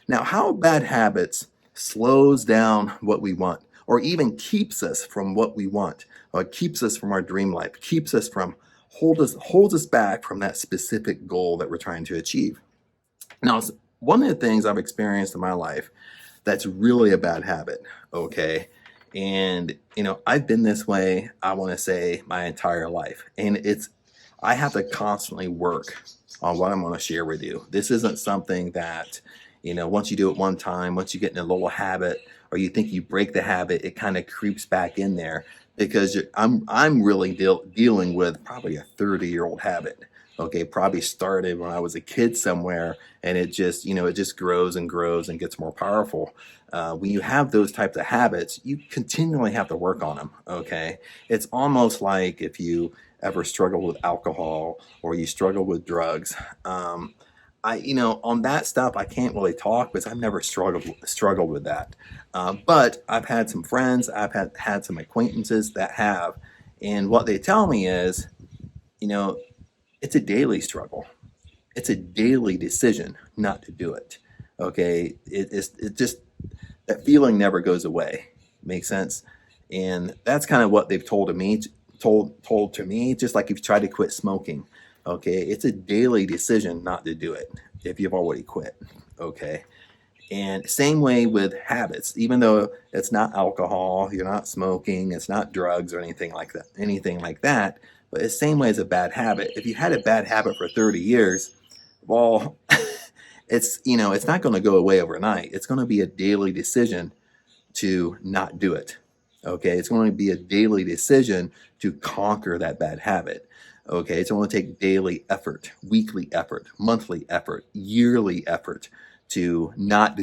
Now, how bad habits slows down what we want, or even keeps us from what we want, or keeps us from our dream life, keeps us from holds us back from that specific goal that we're trying to achieve. Now, one of the things I've experienced in my life that's really a bad habit, okay? And I've been this way, I want to say, my entire life. And I have to constantly work on what I'm going to share with you. This isn't something that, once you do it one time, once you get in a little habit, or you think you break the habit, it kind of creeps back in there because I'm really dealing with probably a 30-year-old habit. Okay, probably started when I was a kid somewhere, and it just grows and grows and gets more powerful. When you have those types of habits, you continually have to work on them. Okay, it's almost like if you ever struggle with alcohol or you struggle with drugs. On that stuff, I can't really talk because I've never struggled with that. But I've had some friends, I've had some acquaintances that have, and what they tell me is, you know, it's a daily struggle. It's a daily decision not to do it. Okay, it just that feeling never goes away. Makes sense, and that's kind of what they've told to me. Just like if you try to quit smoking, okay, it's a daily decision not to do it if you've already quit. Okay, and same way with habits. Even though it's not alcohol, you're not smoking, it's not drugs or anything like that. But it's the same way as a bad habit. If you had a bad habit for 30 years, well, it's not going to go away overnight. It's going to be a daily decision to not do it. Okay, it's going to be a daily decision to conquer that bad habit. Okay, it's going to take daily effort, weekly effort, monthly effort, yearly effort to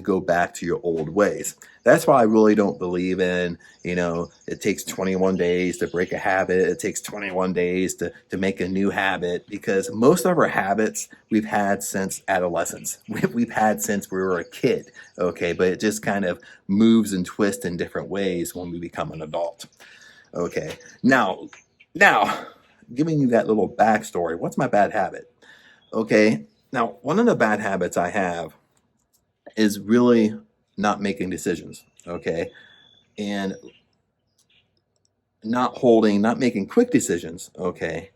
go back to your old ways. That's why I really don't believe in, it takes 21 days to break a habit. It takes 21 days to make a new habit, because most of our habits we've had since adolescence. We've had since we were a kid, okay? But it just kind of moves and twists in different ways when we become an adult. Okay, now, giving you that little backstory, what's my bad habit? Okay, now, one of the bad habits I have is really not making decisions, okay? And not making quick decisions, okay?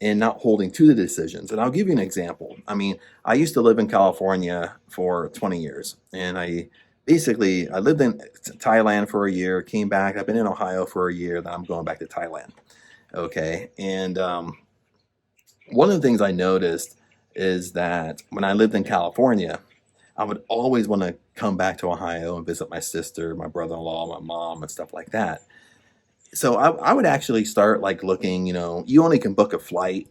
And not holding to the decisions. And I'll give you an example. I mean, I used to live in California for 20 years, and I lived in Thailand for a year, came back. I've been in Ohio for a year, then I'm going back to Thailand, okay? And one of the things I noticed is that when I lived in California, I would always want to come back to Ohio and visit my sister, my brother-in-law, my mom, and stuff like that. So I would actually start like looking, you only can book a flight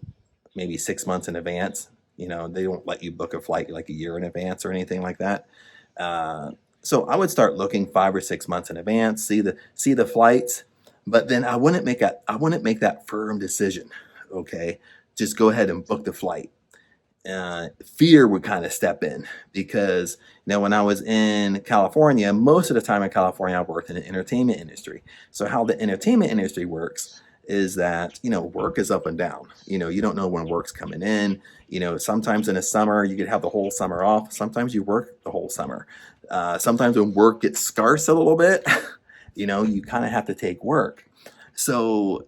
maybe 6 months in advance. They don't let you book a flight like a year in advance or anything like that. So I would start looking 5 or 6 months in advance, see the flights, but then I wouldn't make that firm decision. Okay, just go ahead and book the flight. Fear would kind of step in, because when I was in California, most of the time in California I worked in the entertainment industry. So how the entertainment industry works is that work is up and down. You don't know when work's coming in. Sometimes in the summer you could have the whole summer off. Sometimes you work the whole summer. Sometimes when work gets scarce a little bit, you kind of have to take work. So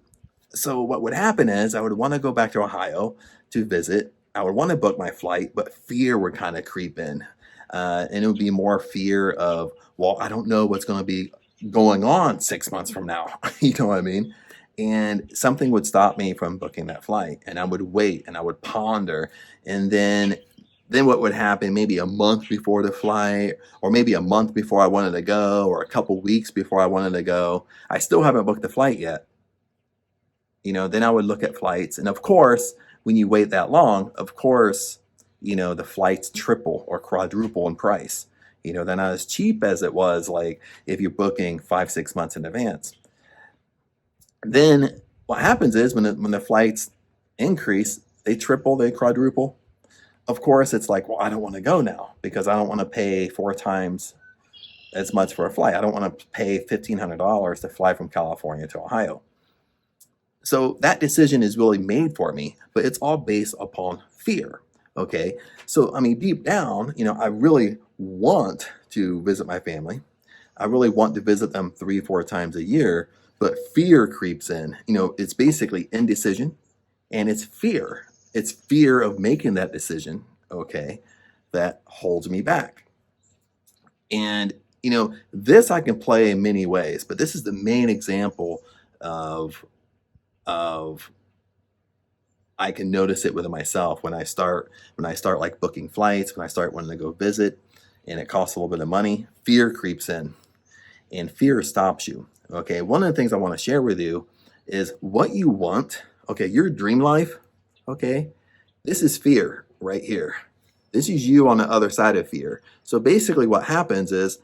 what would happen is I would want to go back to Ohio to visit. I would want to book my flight, but fear would kind of creep in. And it would be more fear of, well, I don't know what's going to be going on 6 months from now. You know what I mean? And something would stop me from booking that flight. And I would wait and I would ponder. And then what would happen maybe a month before the flight, or maybe a month before I wanted to go, or a couple weeks before I wanted to go, I still haven't booked the flight yet. Then I would look at flights. And of course, when you wait that long, of course, the flights triple or quadruple in price. They're not as cheap as it was like if you're booking 5, 6 months in advance. Then what happens is when the flights increase, they triple, they quadruple. Of course, it's like, well, I don't want to go now because I don't want to pay 4 times as much for a flight. I don't want to pay $1,500 to fly from California to Ohio. So that decision is really made for me, but it's all based upon fear. Okay. So, I mean, deep down, I really want to visit my family. I really want to visit them 3, 4 times a year, but fear creeps in. It's basically indecision and it's fear. It's fear of making that decision, okay, that holds me back. And, this I can play in many ways, but this is the main example of I can notice it within myself when I start like booking flights, when I start wanting to go visit and it costs a little bit of money, fear creeps in and fear stops you. Okay. One of the things I want to share with you is what you want. Okay. Your dream life. Okay. This is fear right here. This is you on the other side of fear. So basically what happens is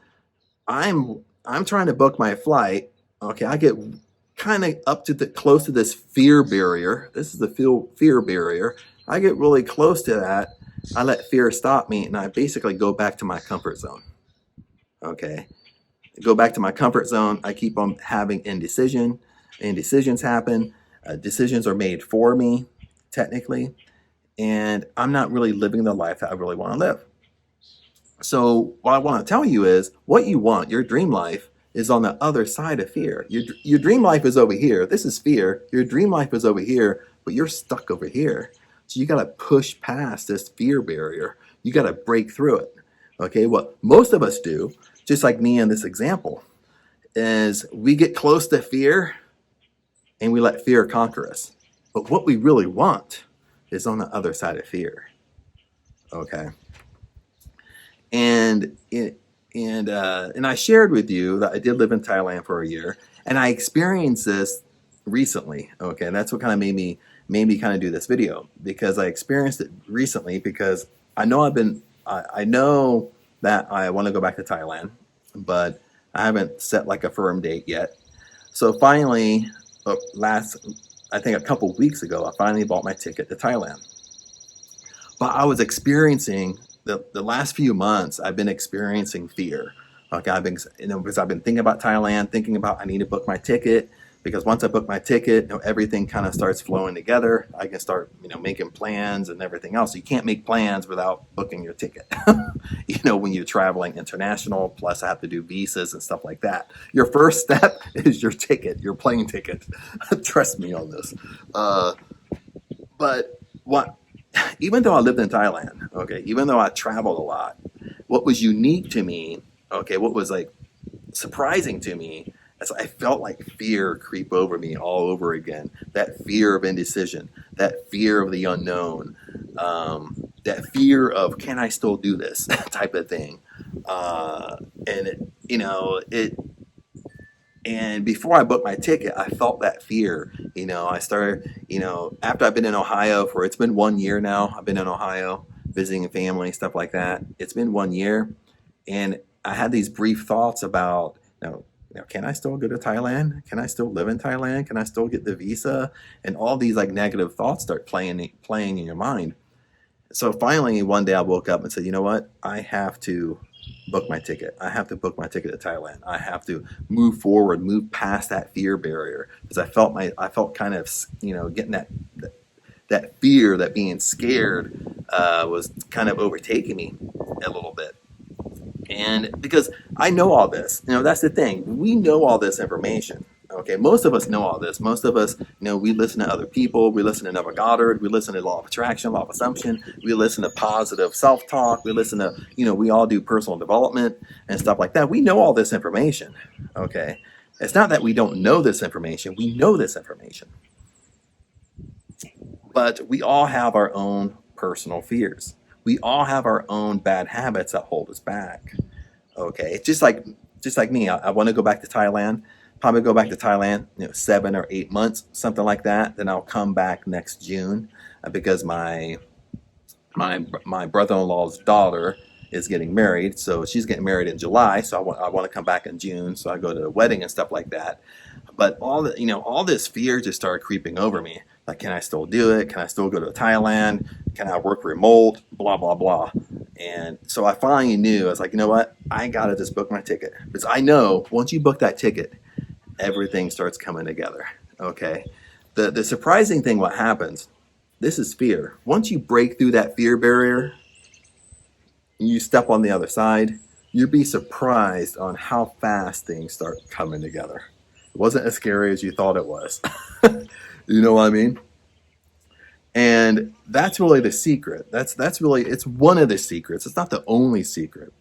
I'm trying to book my flight. Okay. I get kind of up to close to this fear barrier. This is the fear barrier. I get really close to that. I let fear stop me and I basically go back to my comfort zone. Okay. Go back to my comfort zone. I keep on having indecision. Indecisions happen. Decisions are made for me, technically. And I'm not really living the life that I really want to live. So what I want to tell you is what you want, your dream life, is on the other side of fear. Your dream life is over here. This is fear. Your dream life is over here, but you're stuck over here. So you got to push past this fear barrier. You got to break through it. Okay, what most of us do, just like me in this example, is we get close to fear and we let fear conquer us. But what we really want is on the other side of fear. Okay. And I shared with you that I did live in Thailand for a year, and I experienced this recently. Okay, and that's what kind of made me kind of do this video, because I experienced it recently because I know I know that I want to go back to Thailand, but I haven't set like a firm date yet. So finally, I think a couple of weeks ago, I finally bought my ticket to Thailand. But I was experiencing the last few months, I've been experiencing fear. Okay, because I've been thinking about Thailand, thinking about I need to book my ticket, because once I book my ticket, everything kind of starts flowing together. I can start, making plans and everything else. You can't make plans without booking your ticket. When you're traveling international, plus I have to do visas and stuff like that. Your first step is your ticket, your plane ticket. Trust me on this. But even though I lived in Thailand, okay, even though I traveled a lot, what was unique to me, okay, what was like surprising to me, is I felt like fear creep over me all over again. That fear of indecision, that fear of the unknown, that fear of can I still do this type of thing, and before I booked my ticket, I felt that fear. I started, after I've been in Ohio it's been 1 year now. I've been in Ohio visiting family, stuff like that. It's been 1 year. And I had these brief thoughts about, can I still go to Thailand? Can I still live in Thailand? Can I still get the visa? And all these like negative thoughts start playing in your mind. So finally, one day I woke up and said, you know what? I have to book my ticket. I have to book my ticket to Thailand. I have to move forward, move past that fear barrier, because I felt kind of, getting that fear, that being scared, was kind of overtaking me a little bit. And because I know all this, that's the thing. We know all this information. Okay, most of us know all this. Most of us, we listen to other people. We listen to Neville Goddard. We listen to law of attraction, law of assumption. We listen to positive self-talk. We listen to, we all do personal development and stuff like that. We know all this information. Okay, it's not that we don't know this information. We know this information. But we all have our own personal fears. We all have our own bad habits that hold us back. Okay, it's just like me. I want to go back to Thailand. Probably go back to Thailand, 7 or 8 months, something like that. Then I'll come back next June, because my brother-in-law's daughter is getting married. So she's getting married in July. So I want to come back in June. So I go to the wedding and stuff like that. But all this fear just started creeping over me. Like, can I still do it? Can I still go to Thailand? Can I work remote? Blah, blah, blah. And so I finally knew, I was like, you know what? I got to just book my ticket. Because I know once you book that ticket, everything starts coming together. Okay. The surprising thing, what happens This is fear. Once you break through that fear barrier, you step on the other side, you'd be surprised on how fast things start coming together. It wasn't as scary as you thought it was. You know what I mean? And that's really the secret. That's really, it's one of the secrets. It's not the only secret.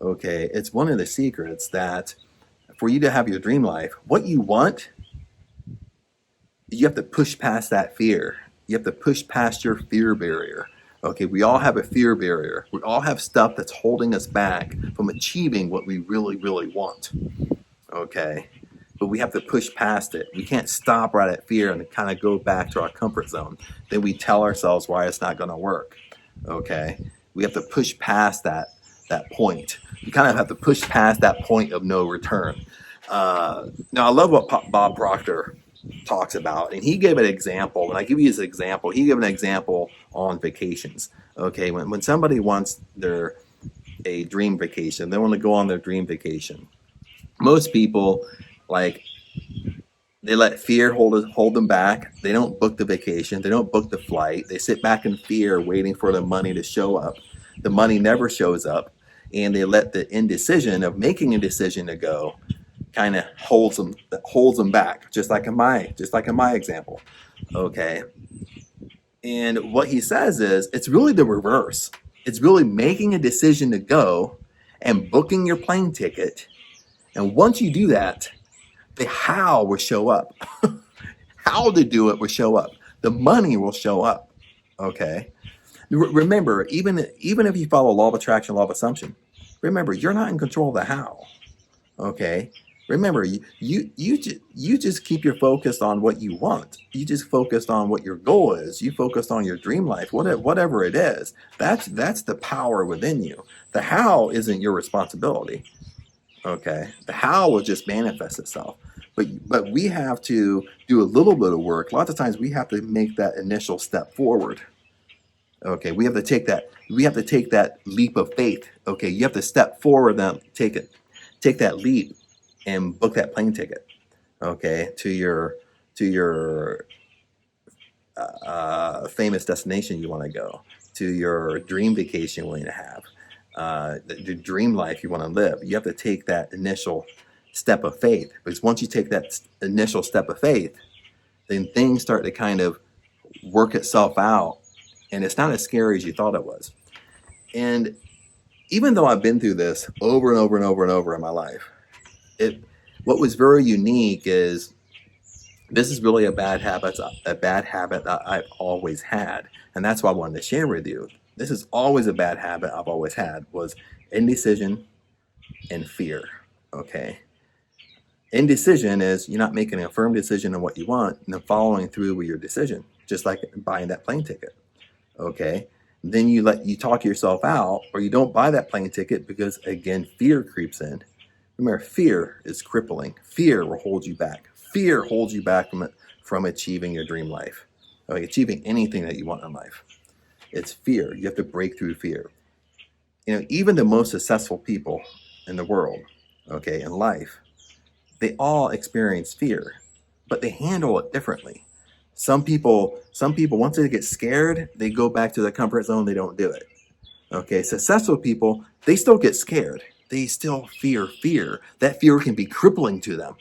Okay, it's one of the secrets that for you to have your dream life, what you want, you have to push past that fear. You have to push past your fear barrier. Okay, we all have a fear barrier. We all have stuff that's holding us back from achieving what we really, really want. Okay, but we have to push past it. We can't stop right at fear and kind of go back to our comfort zone. Then we tell ourselves why it's not going to work. Okay, we have to push past that point. You kind of have to push past that point of no return. Now, I love what Bob Proctor talks about, and he gave an example. When I give you his example, he gave an example on vacations. Okay, when somebody wants a dream vacation, they want to go on their dream vacation. Most people, like, they let fear hold them back. They don't book the vacation. They don't book the flight. They sit back in fear, waiting for the money to show up. The money never shows up, and they let the indecision of making a decision to go kind of holds them back, just like in my example. Okay, and what he says is it's really the reverse. It's really making a decision to go and booking your plane ticket, and once you do that, the how will show up. How to do it will show up. The money will show up. Okay, remember, even if you follow law of attraction, law of assumption, remember, you're not in control of the how. Okay, remember, you just keep your focus on what you want. You just focus on what your goal is. You focus on your dream life, whatever it is. That's the power within you. The how isn't your responsibility. Okay, the how will just manifest itself. But we have to do a little bit of work. A lot of times we have to make that initial step forward. Okay, we have to take that leap of faith. Okay, you have to step forward and take that leap and book that plane ticket. Okay, to your famous destination you want to go, to your dream vacation you want to have, the dream life you want to live. You have to take that initial step of faith, because once you take that initial step of faith, then things start to kind of work itself out, and it's not as scary as you thought it was. And even though I've been through this over and over and over and over in my life, what was very unique is this is really a bad habit that I've always had, and that's why I wanted to share with you. This is always a bad habit I've always had, was indecision and fear. Okay, indecision is you're not making a firm decision on what you want and then following through with your decision, just like buying that plane ticket. Okay, then you talk yourself out, or you don't buy that plane ticket because, again, fear creeps in. Remember, fear is crippling. Fear will hold you back. Fear holds you back from achieving your dream life, like achieving anything that you want in life. It's fear. You have to break through fear. Even the most successful people in the world, okay, in life, they all experience fear, but they handle it differently. Some people, once they get scared, they go back to their comfort zone. They don't do it. Okay, successful people, they still get scared. They still fear. That fear can be crippling to them.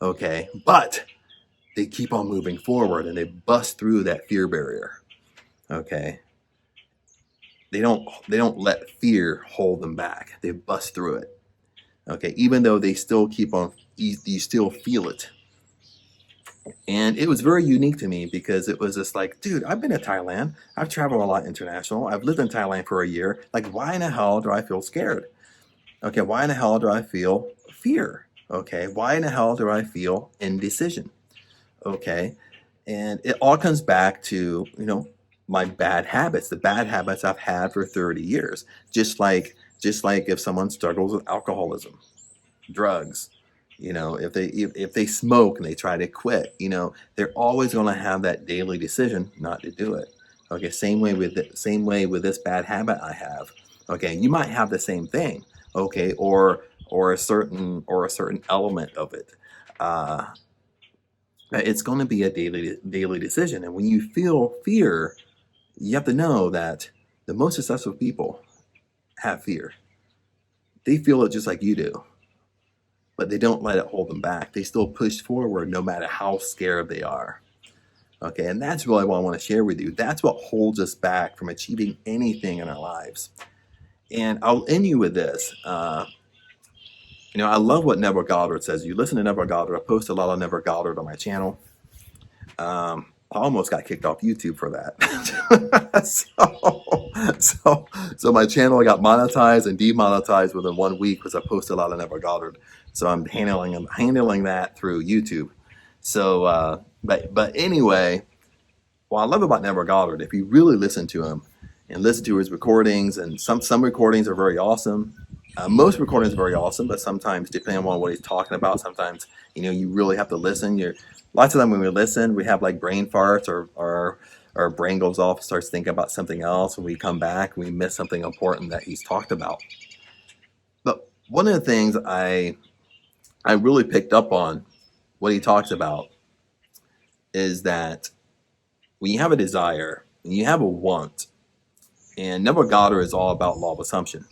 Okay, but they keep on moving forward and they bust through that fear barrier. Okay, they don't let fear hold them back. They bust through it. Okay, even though they still keep on, you still feel it. And it was very unique to me because it was just like, dude, I've been to Thailand. I've traveled a lot international. I've lived in Thailand for a year. Like, why in the hell do I feel scared? Okay, why in the hell do I feel fear? Okay, why in the hell do I feel indecision? Okay, and it all comes back to, my bad habits, the bad habits I've had for 30 years. Just like if someone struggles with alcoholism, drugs, if they smoke and they try to quit, they're always going to have that daily decision not to do it. Okay, same way with this bad habit I have. Okay, you might have the same thing. Okay, or a certain element of it. It's going to be a daily decision, and when you feel fear, You have to know that the most successful people have fear. They feel it just like you do, but they don't let it hold them back. They still push forward no matter how scared they are. Okay, and that's really what I want to share with you. That's what holds us back from achieving anything in our lives. And I'll end you with this. I love what Neville Goddard says. You listen to Neville Goddard. I post a lot of Neville Goddard on my channel. I almost got kicked off YouTube for that. so my channel got monetized and demonetized within 1 week because I posted a lot of Neville Goddard. So I'm handling that through YouTube. So, but anyway, what I love about Neville Goddard, if you really listen to him and listen to his recordings, and some recordings are very awesome. Most recordings are very awesome, but sometimes depending on what he's talking about, sometimes you really have to listen. Lots of them when we listen, we have like brain farts, or our brain goes off, starts thinking about something else, and we come back and we miss something important that he's talked about. But one of the things I really picked up on what he talks about is that when you have a desire and you have a want, and Neville Goddard is all about law of assumption,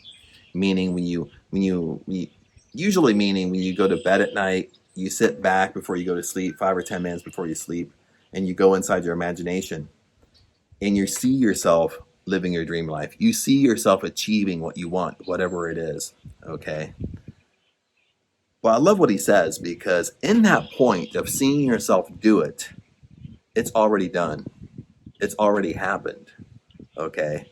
meaning when you go to bed at night, you sit back before you go to sleep, 5 or 10 minutes before you sleep, and you go inside your imagination and you see yourself living your dream life. You see yourself achieving what you want, whatever it is. Okay. Well, I love what he says, because in that point of seeing yourself do it, it's already done. It's already happened. Okay.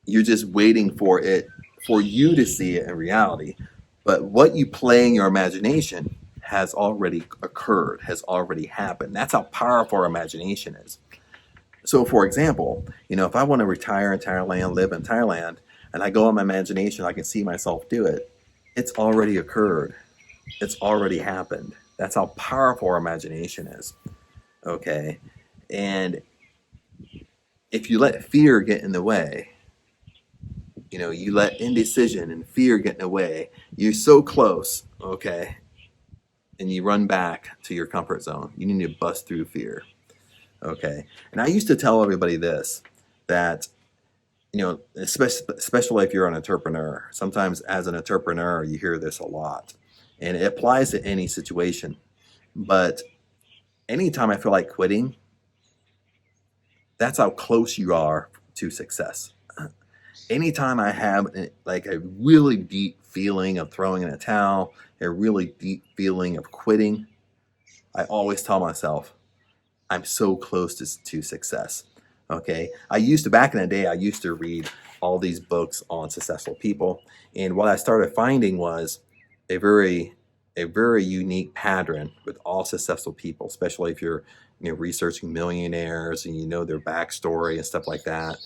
You're just waiting for you to see it in reality. But what you play in your imagination has already occurred, has already happened. That's how powerful our imagination is. So, for example, if I want to retire in Thailand, live in Thailand, and I go in my imagination, I can see myself do it. It's already occurred. It's already happened. That's how powerful our imagination is. Okay? And if you let fear get in the way, you let indecision and fear get in the way, you're so close, okay, and you run back to your comfort zone. You need to bust through fear, okay? And I used to tell everybody this, that, especially if you're an entrepreneur, sometimes as an entrepreneur, you hear this a lot, and it applies to any situation. But anytime I feel like quitting, that's how close you are to success. Anytime I have like a really deep feeling of throwing in a towel, a really deep feeling of quitting, I always tell myself, I'm so close to success. Okay. Back in the day, I used to read all these books on successful people. And what I started finding was a very unique pattern with all successful people, especially if you're researching millionaires and their backstory and stuff like that.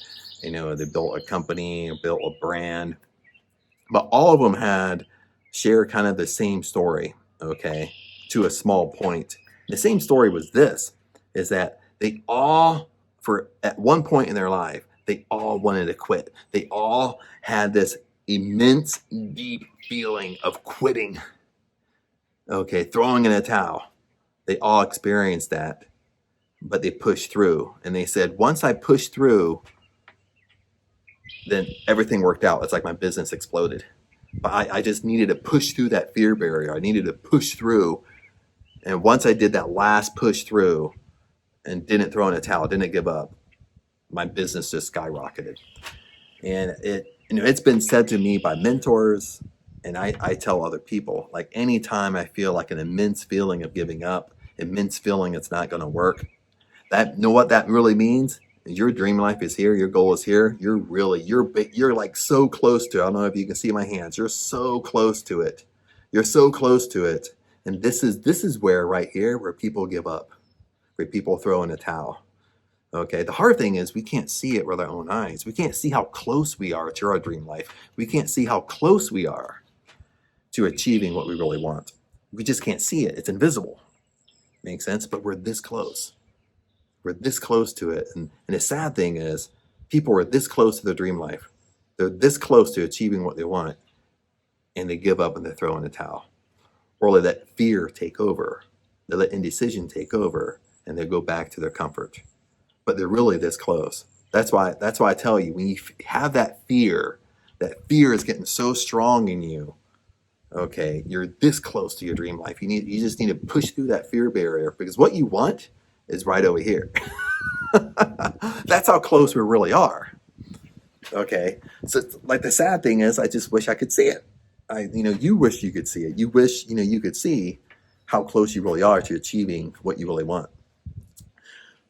They built a company, built a brand, but all of them shared kind of the same story, okay, to a small point. The same story was is that they all, at one point in their life, they all wanted to quit. They all had this immense, deep feeling of quitting, okay, throwing in a towel. They all experienced that, but they pushed through. And they said, once I pushed through, then everything worked out. It's like my business exploded. But I just needed to push through that fear barrier. I needed to push through. And once I did that last push through and didn't throw in a towel, didn't give up, my business just skyrocketed. And it's been said to me by mentors, and I tell other people, like anytime I feel like an immense feeling of giving up, immense feeling it's not going to work, what that really means? Your dream life is here. Your goal is here. You're like so close to it. I don't know if you can see my hands. You're so close to it. You're so close to it. And this is where right here, where people give up, where people throw in a towel. Okay. The hard thing is we can't see it with our own eyes. We can't see how close we are to our dream life. We can't see how close we are to achieving what we really want. We just can't see it. It's invisible. Makes sense? But we're this close. We're this close to it. And the sad thing is people are this close to their dream life. They're this close to achieving what they want, and they give up and they throw in the towel. Or they let fear take over. They let indecision take over, and they go back to their comfort. but they're really this close. That's why I tell you, when you have that fear is getting so strong in you. Okay, you're this close to your dream life. You just need to push through that fear barrier, because what you want is right over here. That's how close we really are. Okay, so like the sad thing is, I just wish I could see it. You wish you could see it. You wish you could see how close you really are to achieving what you really want.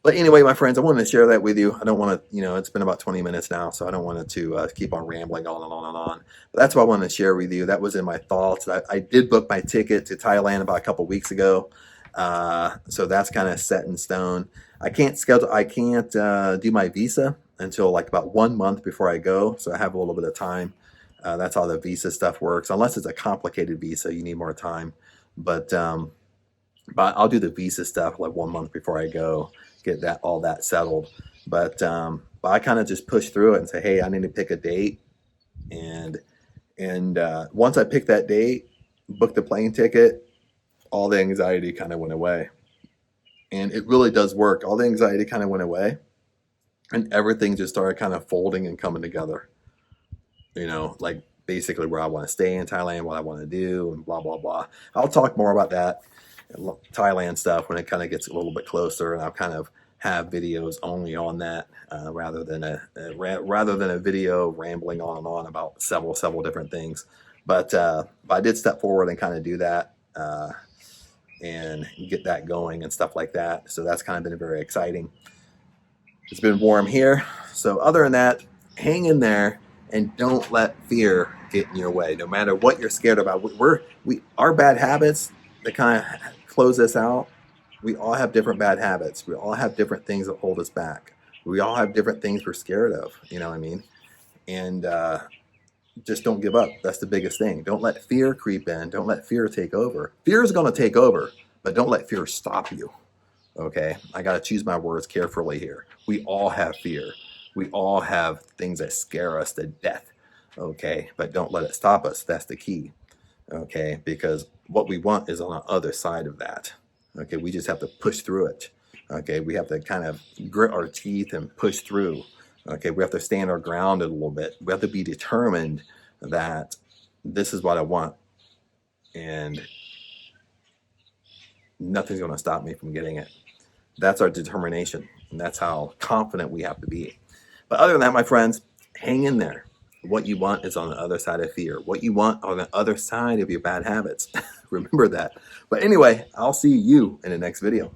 But anyway, my friends, I wanted to share that with you. I don't want to, it's been about 20 minutes now, so I don't want to keep on rambling on and on and on. But that's what I wanted to share with you. That was in my thoughts. I did book my ticket to Thailand about a couple weeks ago, so that's kind of set in stone. I can't do my visa until like about 1 month before I go, so I have a little bit of time. That's how the visa stuff works. Unless it's a complicated visa, you need more time. But I'll do the visa stuff like 1 month before I go, get all that settled. But I kind of just push through it and say, hey, I need to pick a date, and once I pick that date, book the plane ticket, all the anxiety kind of went away. And it really does work. All the anxiety kind of went away, and everything just started kind of folding and coming together. Like basically where I want to stay in Thailand, what I want to do, and blah, blah, blah. I'll talk more about that Thailand stuff when it kind of gets a little bit closer, and I'll kind of have videos only on that rather than a video rambling on and on about several different things. But I did step forward and kind of do that and get that going and stuff like that. So that's kind of been very exciting. It's been warm here. So other than that, hang in there and don't let fear get in your way. No matter what you're scared about, our bad habits that kind of close us out. We all have different bad habits. We all have different things that hold us back. We all have different things we're scared of. You know what I mean? And just don't give up. That's the biggest thing. Don't let fear creep in. Don't let fear take over. Fear is going to take over, but don't let fear stop you. Okay? I got to choose my words carefully here. We all have fear. We all have things that scare us to death. Okay? But don't let it stop us. That's the key. Okay? Because what we want is on the other side of that. Okay? We just have to push through it. Okay? We have to kind of grit our teeth and push through. Okay? We have to stand our ground a little bit. We have to be determined that this is what I want, and nothing's going to stop me from getting it. That's our determination, and that's how confident we have to be. But other than that, my friends, hang in there. What you want is on the other side of fear. What you want on the other side of your bad habits. Remember that. But anyway, I'll see you in the next video.